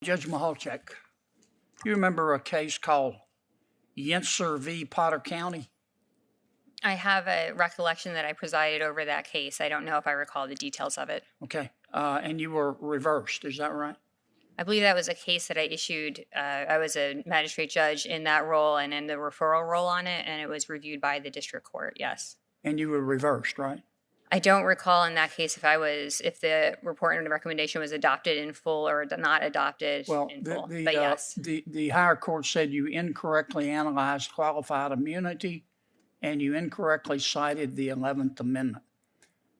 Judge Mahalchek, you remember a case called Yentzer v. Potter County? I have a recollection that I presided over that case. I don't know if I recall the details of it. Okay, and you were reversed, is that right? I believe that was a case that I issued. I was a magistrate judge in that role and in the referral role on it, and it was reviewed by the district court, yes. And you were reversed, right? I don't recall in that case if the report and the recommendation was adopted in full or not adopted in full, but yes. The higher court said you incorrectly analyzed qualified immunity and you incorrectly cited the 11th Amendment.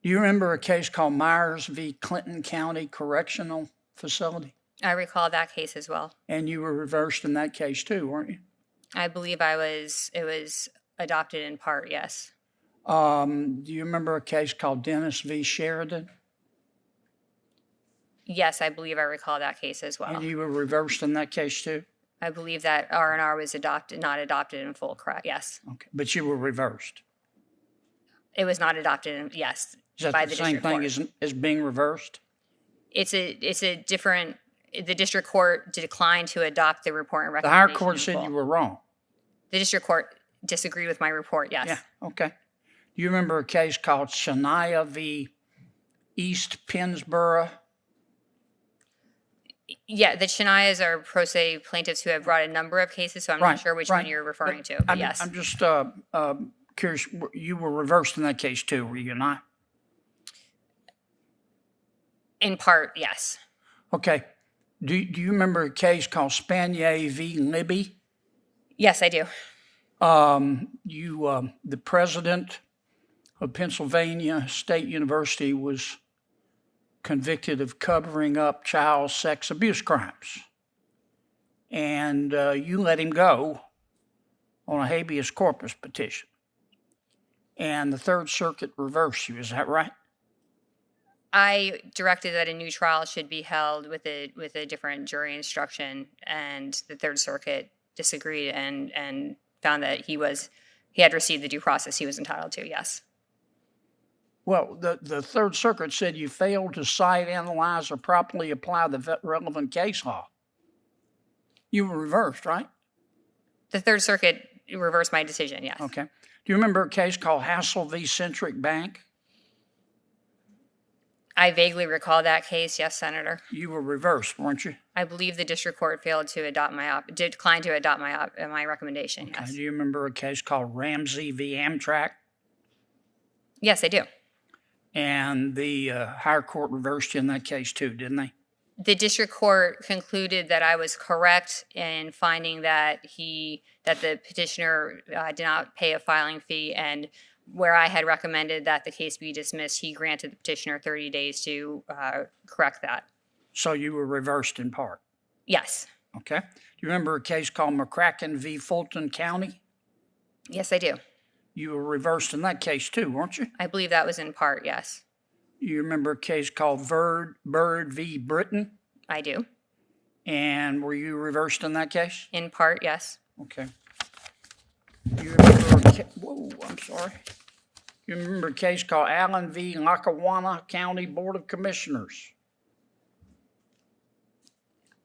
Do you remember a case called Myers v. Clinton County Correctional Facility? I recall that case as well. And you were reversed in that case too, weren't you? I believe it was adopted in part, yes. Do you remember a case called Dennis v. Sheridan? Yes, I believe I recall that case as well. And you were reversed in that case too? I believe that R&R was not adopted in full, correct? Yes. Okay, but you were reversed. It was not adopted, yes, Is that the same thing as being reversed? It's a different. The district court declined to adopt the report and The recommendation. higher court said you were wrong. The district court disagreed with my report, yes. Yeah, okay. Do you remember a case called Shania v. East Pennsboro? Yeah, the Shanias are pro se plaintiffs who have brought a number of cases, so I'm not sure which one you're referring to. But yes. I'm just curious, you were reversed in that case too, were you not? In part, yes. Okay. Do you remember a case called Spanier v. Libby? Yes, I do. The president of Pennsylvania State University was convicted of covering up child sex abuse crimes. And you let him go on a habeas corpus petition. And the Third Circuit reversed you, is that right? I directed that a new trial should be held with a different jury instruction, and the Third Circuit disagreed and found that he had received the due process he was entitled to, yes. Well, the Third Circuit said you failed to cite, analyze, or properly apply the relevant case law. You were reversed, right? The Third Circuit reversed my decision, yes. Okay. Do you remember a case called Hassel v. Centric Bank? I vaguely recall that case, yes, Senator. You were reversed, weren't you? I believe the district court failed to decline to adopt my recommendation, Okay. yes. Do you remember a case called Ramsey v. Amtrak? Yes, I do. And the higher court reversed you in that case too, didn't they? The district court concluded that I was correct in finding that the petitioner did not pay a filing fee, and where I had recommended that the case be dismissed, he granted the petitioner 30 days to correct that. So you were reversed in part? Yes. Okay. Do you remember a case called McCracken v. Fulton County? Yes, I do. You were reversed in that case too, weren't you? I believe that was in part, yes. You remember a case called Bird v. Britton? I do. And were you reversed in that case? In part, yes. Okay. You remember You remember a case called Allen v. Lackawanna County Board of Commissioners?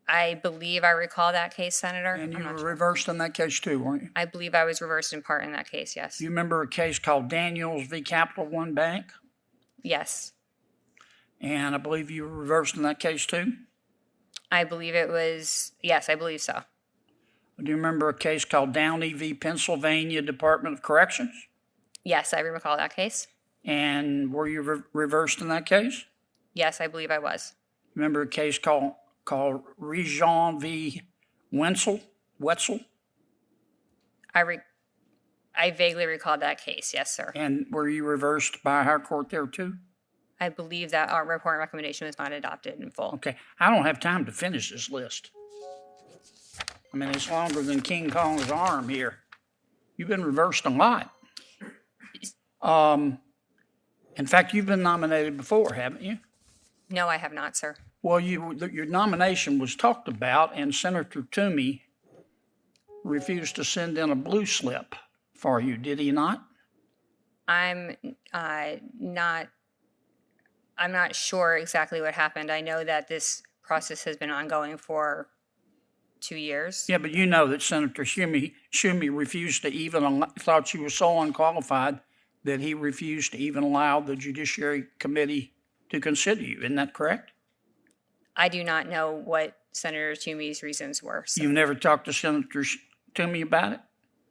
I believe I recall that case, Senator. And you were reversed in that case too, weren't you? I believe I was reversed in part in that case, yes. Do you remember a case called Daniels v. Capital One Bank? Yes. And I believe you were reversed in that case too? I believe it was, yes, I believe so. Do you remember a case called Downey v. Pennsylvania Department of Corrections? Yes, I recall that case. And were you reversed in that case? Yes, I believe I was. Remember a case called Region v. Wetzel? I vaguely recall that case, yes, sir. And were you reversed by a higher court there too? I believe that our report and recommendation was not adopted in full. Okay. I don't have time to finish this list. I mean, it's longer than King Kong's arm here. You've been reversed a lot. In fact, you've been nominated before, haven't you? No, I have not, sir. Well, your nomination was talked about, and Senator Toomey refused to send in a blue slip for you, did he not? I'm not sure exactly what happened. I know that this process has been ongoing for 2 years. Yeah, but you know that Senator Schumey refused to even thought you were so unqualified that he refused to even allow the Judiciary Committee to consider you. Isn't that correct? I do not know what Senator Toomey's reasons were. So You've never talked to Senator Toomey about it?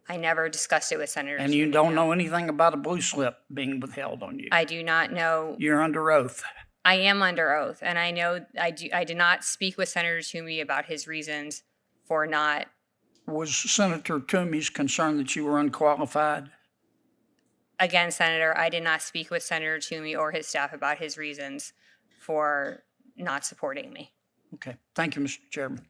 I never discussed it with Senator And Toomey. you don't know anything about a blue slip being withheld on you? I do not know. You're under oath. I am under oath, and I know I did not speak with Senator Toomey about his reasons for not. Was Senator Toomey's concern that you were unqualified? Again, Senator, I did not speak with Senator Toomey or his staff about his reasons for not supporting me. Okay. Thank you, Mr. Chairman.